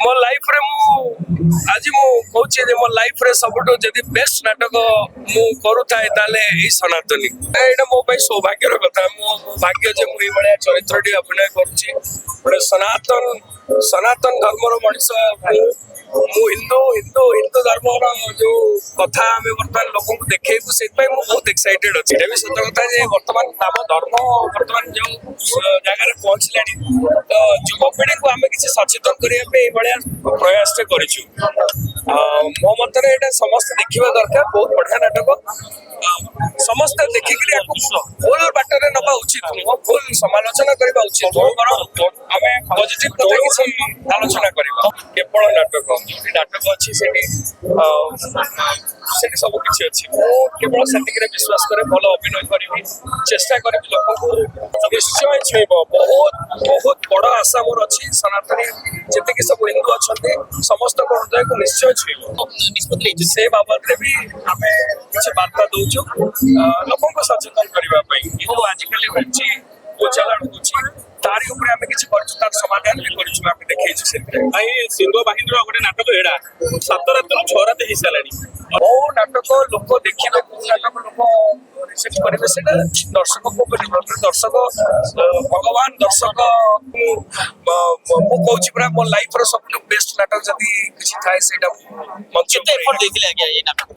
ମୋ ଲାଇଫରେ ଆଜି ମୁଁ କହୁଛି ଯେ ମୋ ଲାଇଫରେ ସବୁଠୁ ଯଦି ବେଷ୍ଟ ନାଟକ ମୁଁ କରୁଥାଏ ତାହେଲେ ଏଇ ସନାତନୀ। ଏଇଟା ମୋ ପାଇଁ ସୌଭାଗ୍ୟର କଥା। ମୋ ଭାଗ୍ୟ ଯେ ମୁଁ ଏଇଭଳିଆ ଚରିତ୍ରଟି ଅଭିନୟ କରୁଛି। ଗୋଟେ ସନାତନ ଧର୍ମର ମଣିଷ। ମୁଁ ହିନ୍ଦୁ ଧର୍ମର ଯୋଉ କଥା ଆମେ ବର୍ତ୍ତମାନ ଲୋକଙ୍କୁ ଦେଖେଇବୁ, ସେଥିପାଇଁ ମୁଁ ବହୁତ ଏକ୍ସାଇଟେଡ ଅଛି। ଏଇଟା ବି ସତ କଥା ଯେ ବର୍ତ୍ତମାନ ଆମ ଧର୍ମ ବର୍ତ୍ତମାନ ଯୋଉ ଜାଗାରେ ପହଞ୍ଚିଲାଣି, ତ ଯୁବପିଢିକୁ ଆମେ କିଛି ସଚେତନ କରିବା ପାଇଁ ଏଇଭଳିଆ ପ୍ରୟାସଟେ କରିଛୁ। ମୋ ମତରେ ଏଇଟା ସମସ୍ତେ ଦେଖିବା ଦରକାର। ବହୁତ ବଢିଆ ନାଟକ। ସମସ୍ତେ ଦେଖିକିରି ଆକୁ ଭୁଲ ବାଟରେ ନବା ଉଚିତ ନୁହଁ, ଭୁଲ ସମାଲୋଚନା କରିବା ଉଚିତ ନୁହଁ। ବରଂ ଆମେ ପଜିଟିଭ କଥା କିଛି ଆଲୋଚନା କରିବା। କେବଳ ନାଟକ, ଯୋଉଠି ନାଟକ ଅଛି ସେଠି ସବୁ କିଛି ଅଛି। ମୁଁ କେବଳ ସେତିକିରେ ବିଶ୍ୱାସ କରେ। ଭଲ ଅଭିନୟ କରିବି, ଚେଷ୍ଟା କରିବି ଲୋକଙ୍କୁ ନିଶ୍ଚୟ ଛୁଇଁବ। ବହୁତ ବଡ ଆଶା ମୋର ଅଛି। ସନାତନୀ ଯେତିକି ସବୁ ହିନ୍ଦୁ ଅଛନ୍ତି ସମସ୍ତଙ୍କ ହୃଦୟକୁ ନିଶ୍ଚୟ ଛୁଇଁବ। ସେ ବାବଦରେ ବି ଆମେ କିଛି ବାର୍ତ୍ତା ଦଉଛୁ ଲୋକଙ୍କୁ ସଚେତନ କରିବା ପାଇଁ। କିନ୍ତୁ ଆଜିକାଲି ହେଉଛି ବୋଝାଳ ହଉଛି, ତାରି ଉପରେ ଆମେ କିଛି କରିଛୁ, ତାର ସମାଧାନ ବି କରିଛୁ, ଆମେ ଦେଖେଇଛୁ। ସେଥିରେ ଭାଇ ସିଂହ ବାହିନୀର ଗୋଟେ ନାଟକ ଏଇଟା 7 ରାତିରୁ 6 ରାତି ହେଇସାରିଲାଣି। କୋଉ ନାଟକ ଲୋକ ଦେଖିବେ, କୋଉ ନାଟକ ଲୋକ ରିସିଭ୍ କରିବେ, ସେଟା ଦର୍ଶକଙ୍କ ଉପରେ ନିର୍ଭର କରେ। ଦର୍ଶକ ଭଗବାନ। ଦର୍ଶକ ମୁଁ କହୁଛି ପୁରା ମୋ ଲାଇଫର ସବୁଠୁ ବେଷ୍ଟ ନାଟକ ଯଦି କିଛି ଥାଏ ସେଇଟା କେତେ ଏଫର୍ଟ ଦେଇଥିଲେ ଆଜ୍ଞା ଏଇ ନାଟକ?